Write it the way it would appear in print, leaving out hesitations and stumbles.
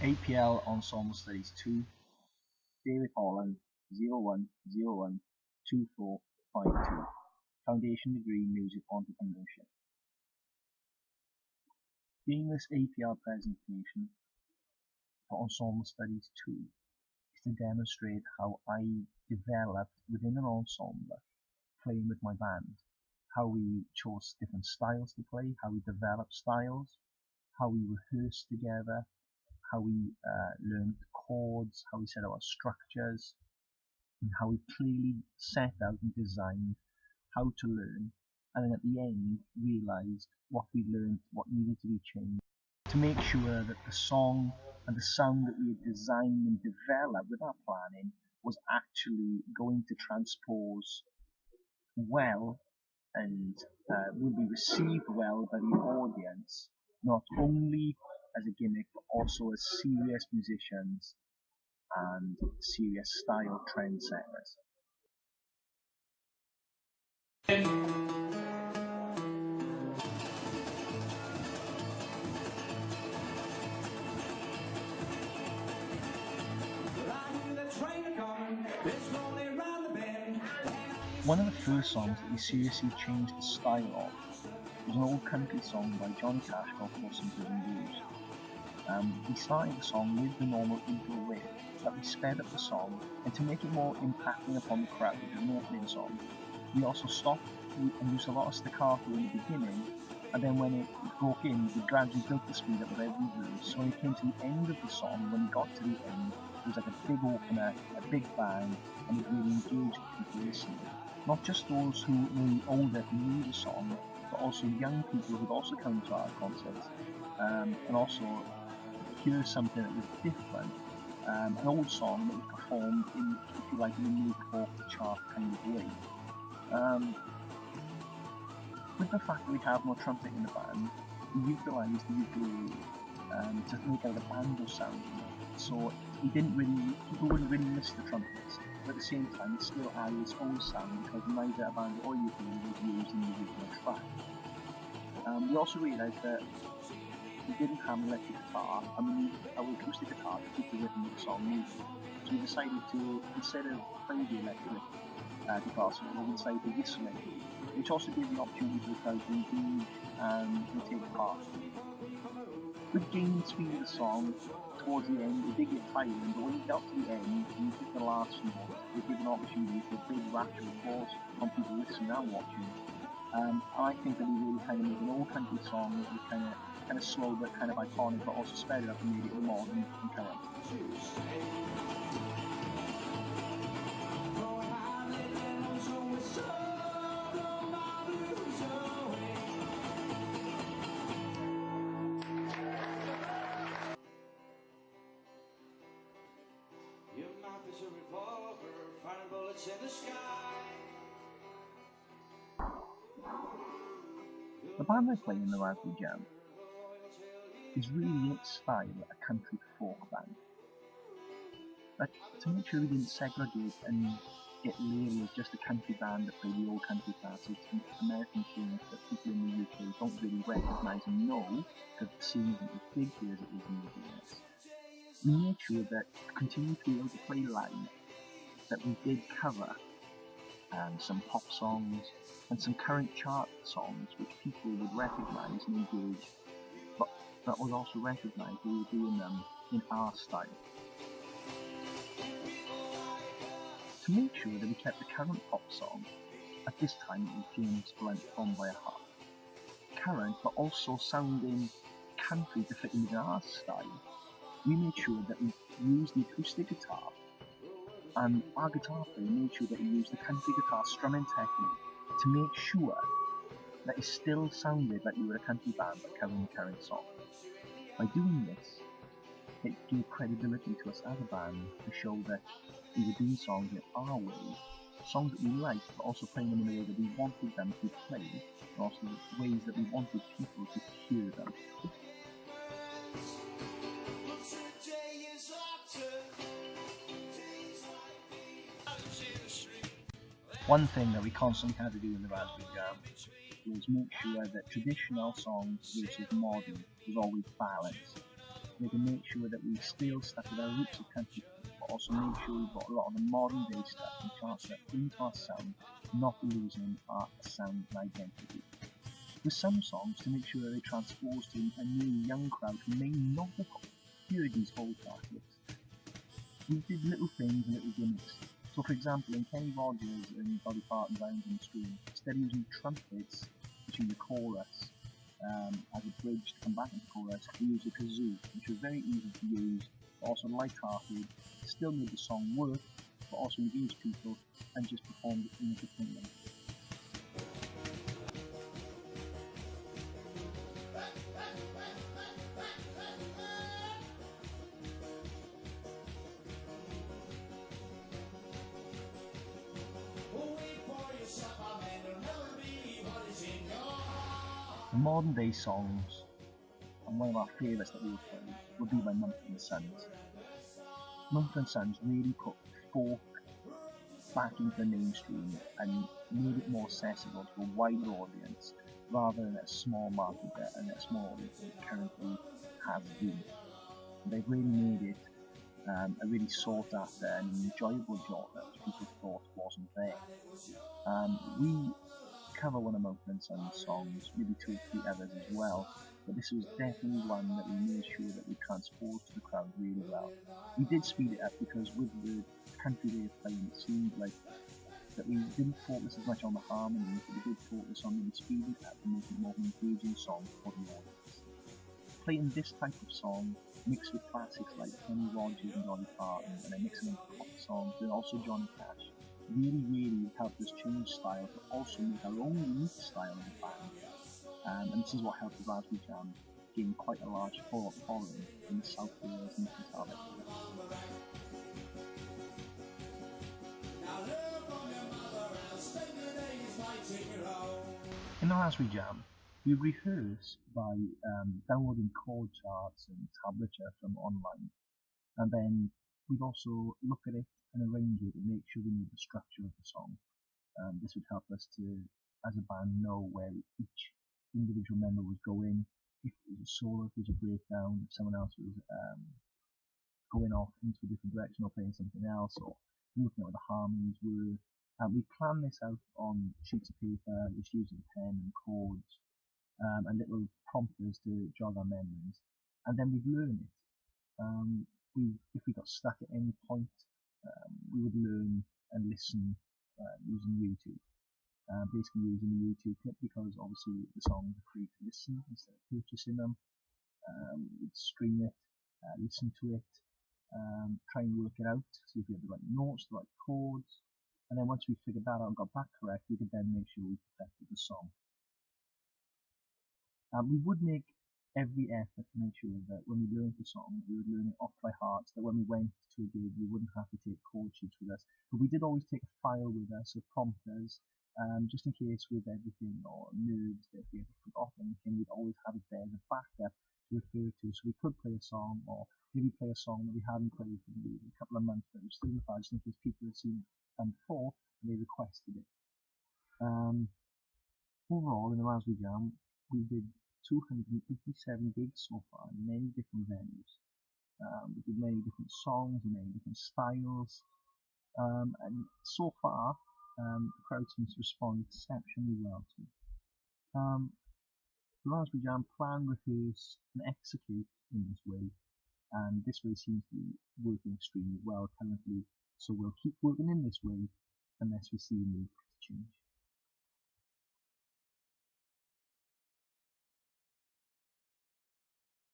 APL Ensemble Studies 2, David Holland, 01012452, Foundation Degree Music Entrepreneurship. Being this APL presentation for Ensemble Studies 2 is to demonstrate how I developed within an ensemble, playing with my band, how we chose different styles to play, how we developed styles, how we rehearsed together, how we learned chords, how we set out our structures, and how we clearly set out and designed how to learn, and then at the end realized what we learned, what needed to be changed, to make sure that the song and the sound that we had designed and developed with our planning was actually going to transpose well and will be received well by the audience, not only as a gimmick but also as serious musicians and serious style trendsetters. One of the first songs that we seriously changed the style of was an old country song by Johnny Cash called Crossing Prison Blues. We started the song with the normal intro riff, but we sped up the song, and to make it more impacting upon the crowd in the opening song, we also stopped and used a lot of staccato in the beginning, and then when it broke in, we gradually built the speed up of every verse. So when it came to the end of the song, when we got to the end, it was like a big opener, a big bang, and it really engaged people listening. Not just those who were older who knew the song, but also young people who would also come to our concerts, and also hear something that was different, an old song that was performed in, if you like, in a new folk chart kind of way. With the fact that we have no trumpet in the band, we utilised the ukulele to make out a banjo sound, so people wouldn't really miss the trumpets, but at the same time it still had its own sound because neither a banjo or ukulele was used in the original track. We also realised that we didn't have an electric guitar, and we needed our acoustic guitar to keep the rhythm of the song moving. So we decided to, instead of playing the electric guitar solo, we decided to whistle it, which also gave the opportunity for the crowd to engage and take part. With gaining speed of the song, towards the end it did get tiring, but when we got to the end and we hit the last note, it gave an opportunity for a big rapture of applause from people listening and watching. And I think that we really kind of made an old country song that was kind of slow but kind of iconic, but also sped it up and made it modern and current. Your mouth is a revolver, firing bullets in the sky. The band I play in the Raspberry Jam is really in its style a country folk band. But to make sure we didn't segregate and get labelled as just a country band that play the old country classics and American tunes that people in the UK don't really recognise and know because the scene isn't as big here as it is in the US, we made sure that to continue to be able to play live, that we did cover some pop songs and some current chart songs which people would recognise and engage, but that was also recognised we were doing them in our style. To make sure that we kept the current pop song, at this time it was James Blunt From By a Heart, current but also sounding country to fit in with our style, we made sure that we used the acoustic guitar, and our guitar player made sure that we used the country guitar strumming technique to make sure that it still sounded like we were a country band but covering the current song. By doing this, it gave credibility to us as a band to show that we were doing songs in our way, songs that we liked, but also playing them in the way that we wanted them to be played, and also the ways that we wanted people to hear them. One thing that we constantly had to do in the Raspberry Jam was make sure that traditional songs versus modern was always balanced. we can make sure that we still stuck with our roots of country, but also make sure we've got a lot of the modern day stuff and transfer into our sound, not losing our sound and identity. With some songs, to make sure that they transpose to a new young crowd who may not have heard these old classics, we did little things and little gimmicks. So for example, in Kenny Rogers and Dolly Parton's Islands on the Screen, instead of using trumpets between the chorus as a bridge to come back into the chorus, we used a kazoo, which was very easy to use, but also light-hearted, still made the song work, but also engaged people and just performed it in a different way. The modern day songs, and one of our favourites that we would play, would be by Mumford & Sons. Mumford & Sons really put folk back into the mainstream and made it more accessible to a wider audience rather than a small market and a small audience that it currently has been. They've really made it a really sought after and enjoyable genre which people thought wasn't there. We cover one of Mumford & Sons songs, maybe 2 or 3 others as well, but this was definitely one that we made sure that we transported to the crowd really well. We did speed it up because with the country way of playing, it seemed like that we didn't focus as much on the harmonies, but we did focus on maybe speeding it up and making it more of an engaging song for the audience. Playing this type of song mixed with classics like Kenny Rogers and Dolly Parton, and then mixing in pop songs with also Johnny Cash, really helped us change style, but also make our own unique style of the band. And this is what helped the Raspberry Jam gain quite a large following in the South Wales and East Cardiff area. In the Raspberry Jam, we rehearse by downloading chord charts and tablature from online, and then we'd also look at it and arrange it and make sure we knew the structure of the song. This would help us to, as a band, know where each individual member was going, if it was a solo, if it was a breakdown, if someone else was going off into a different direction or playing something else, or looking at what the harmonies were. We plan this out on sheets of paper, which using pen and chords, and little prompters to jog our memories, and then we'd learn it. If we got stuck at any point, we would learn and listen using YouTube. Basically using the YouTube clip because obviously the songs are free to listen instead of purchasing them. We'd stream it, listen to it, try and work it out, see if we had the right notes, the right chords, and then once we figured that out and got that correct, we could then make sure we perfected the song. We would make every effort to make sure that when we learned the song, we would learn it off by heart, so that when we went to a gig, we wouldn't have to take chord sheets with us. But we did always take a file with us of prompters, just in case with everything or nerves that if we ever forgot anything, we'd always have it there as a backup to refer to, so we could play a song or maybe play a song that we hadn't played for maybe a couple of months, but it was still in the file just in case people had seen it before and they requested it. Overall, in the Raspberry Jam, we did 287 gigs so far in many different venues. We did many different songs and many different styles, and so far the crowd seems to respond exceptionally well to it. The Raspberry Jam plan, rehearse and execute in this way, and this way seems to be working extremely well currently, so we'll keep working in this way unless we see a need to change.